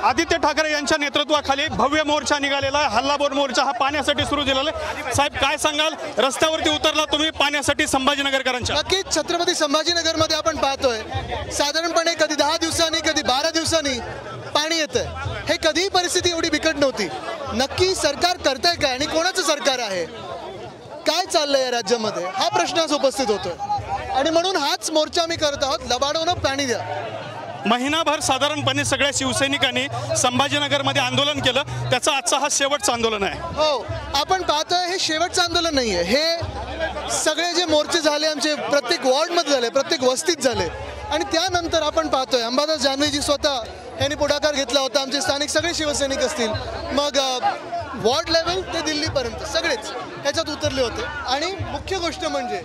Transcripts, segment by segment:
आदित्य ठाकरे यांच्या नेतृत्वाखाली भव्य मोर्चा निघालेला आहे। हल्लाबोर मोर्चा हा पाण्यासाठी सुरू झालेला आहे। साहेब काय सांगाल, रस्त्यावरती उतरला तुम्ही पाण्यासाठी संभाजीनगरकरांच्या? नक्कीच छत्रपती संभाजीनगरमध्ये आपण पाहतोय साधारणपणे कधी 10 दिवसांनी कधी 12 दिवसांनी पाणी येतंय। हे कधीही परिस्थिती एवढी बिकट नव्हती। नक्की सरकार करतंय काय आणि कोणाचं सरकार आहे, काय चाललंय या राज्यामध्ये, हा प्रश्न आज उपस्थित होतोय आणि म्हणून हाच मोर्चा आम्ही करत आहोत। लबाडोनं पाणी द्या। महिनाभर साधारणपणे सगळ्या शिवसैनिकांनी संभाजीनगरमध्ये आंदोलन केलं, त्याचा आजचा हा शेवटचं आंदोलन आहे। हो, आपण पाहतोय हे शेवटचं आंदोलन नाहीये। हे सगळे जे मोर्चे झाले आमचे प्रत्येक वॉर्डमध्ये झाले, प्रत्येक वस्तीत झाले आणि त्यानंतर आपण पाहतोय अंबादास जानवेजी स्वतः यांनी पुढाकार घेतला होता। आमचे स्थानिक सगळे शिवसैनिक असतील, मग वॉर्ड लेवल ते दिल्लीपर्यंत सगळेच ह्याच्यात उतरले होते आणि मुख्य गोष्ट म्हणजे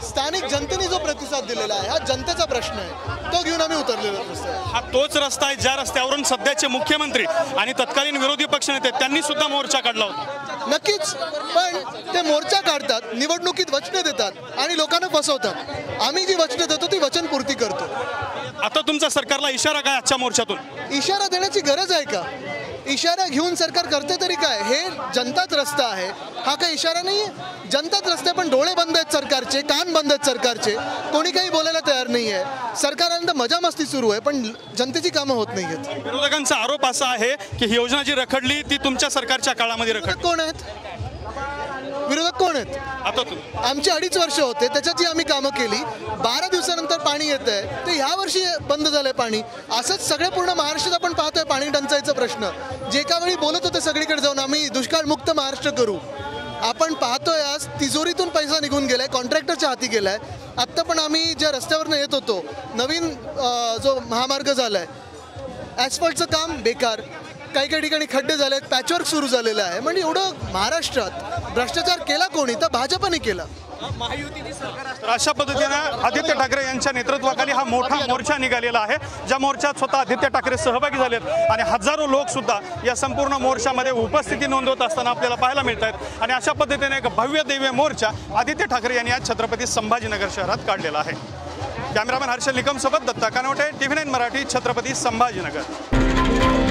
स्थानिक जनतेने जो प्रतिसाद दिलेला आहे, हा जनतेचा प्रश्न आहे, तो घेऊन आम्ही उतरलेलो आहे। हा तोच रस्ता आहे ज्या रस्त्यावरून सध्याचे मुख्यमंत्री आणि तत्कालीन विरोधी पक्षनेते त्यांनी सुद्धा मोर्चा काढला होता। नक्कीच, पण ते मोर्चा काढतात, निवडणुकीत वचने देतात आणि लोकांना फसवतात। आम्ही जी वचने देतो ती वचनपूर्ती करतो। आता तुमचा सरकारला इशारा काय आजच्या मोर्चातून? इशारा देण्याची गरज आहे का? इशारा घेऊन सरकार करते तरी काय? हे जनताच रस्ता आहे, हा काही इशारा नाही आहे। जनताच रस्ते, पण डोळे बंद आहेत सरकारचे, कान बंद आहेत सरकारचे, कोणी काही बोलायला तयार नाही आहे। सरकारांना मजा मस्ती सुरू आहे, पण जनतेची कामं होत नाही आहेत। विरोधकांचा आरोप असा आहे की ही योजना जी रखडली ती तुमच्या सरकारच्या काळामध्ये रखडली। कोण आहेत विरोधक? कोण आहेत? आता तुम्ही आमचे 2.5 वर्ष होते, त्याच्यात जी आम्ही कामं केली, 12 दिवसानंतर पाणी येत आहे, ते ह्या वर्षी बंद झालंय पाणी। असंच सगळे पूर्ण महाराष्ट्रात आपण पाहतोय पाणी टंचाईचा प्रश्न। जे एका वेळी बोलत होते सगळीकडे जाऊन आम्ही दुष्काळमुक्त महाराष्ट्र करू, आपण पाहतोय आज तिजोरीतून पैसा निघून गेलाय, कॉन्ट्रॅक्टरच्या हाती गेलाय। आत्ता पण आम्ही ज्या रस्त्यावरनं येत होतो, नवीन जो महामार्ग झालाय, ॲस्फॉल्टचं काम बेकार, काही काही ठिकाणी खड्डे झालेत, पॅचवर्क सुरू झालेलं आहे। म्हणजे एवढं महाराष्ट्रात भ्रष्टाचार केला कोणी? तर भाजपने केला। तर अशा पद्धतीनं आदित्य ठाकरे यांच्या नेतृत्वाखाली हा मोठा मोर्चा निघालेला आहे, ज्या मोर्चात स्वतः आदित्य ठाकरे सहभागी झालेत आणि हजारो लोक सुद्धा या संपूर्ण मोर्चामध्ये उपस्थिती नोंदवत असताना आपल्याला पाहायला मिळत आहेत। आणि अशा पद्धतीने एक भव्य दिव्य मोर्चा आदित्य ठाकरे यांनी आज छत्रपती संभाजीनगर शहरात काढलेला आहे। कॅमेरामॅन हर्षल निकम सोबत दत्ता कानवटे, TV9 मराठी, छत्रपती संभाजीनगर।